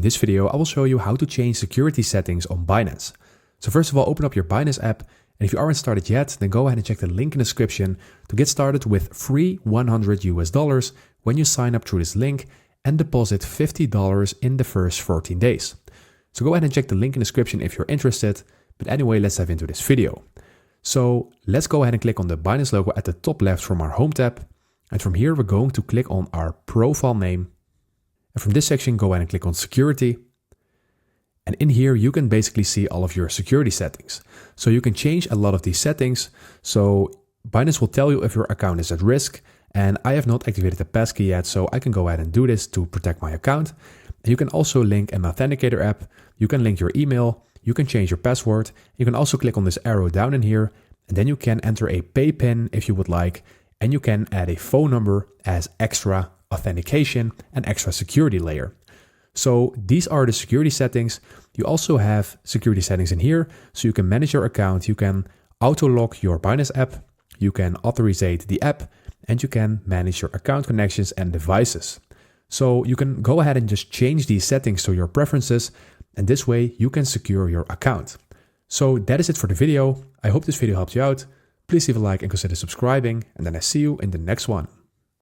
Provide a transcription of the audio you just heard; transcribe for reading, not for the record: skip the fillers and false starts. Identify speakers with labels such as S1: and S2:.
S1: In this video, I will show you how to change security settings on Binance. So first of all, open up your Binance app, and if you aren't started yet, then go ahead and check the link in the description to get started with free $100 when you sign up through this link and deposit $50 in the first 14 days. So go ahead and check the link in the description if you're interested, but anyway, let's dive into this video. So let's go ahead and click on the Binance logo at the top left from our home tab, and from here we're going to click on our profile name. And from this section, go ahead and click on security. And in here, you can basically see all of your security settings. So you can change a lot of these settings. So Binance will tell you if your account is at risk. And I have not activated the passkey yet, so I can go ahead and do this to protect my account. And you can also link an Authenticator app. You can link your email. You can change your password. You can also click on this arrow down in here. And then you can enter a pay pin if you would like. And you can add a phone number as extra authentication and extra security layer. So these are the security settings. You also have security settings in here, so you can manage your account. You can auto lock your Binance app. You can authorizate the app, and you can manage your account connections and devices. So you can go ahead and just change these settings to your preferences, and this way you can secure your account. So that is it for the video. I hope this video helped you out. Please leave a like and consider subscribing, and then I see you in the next one.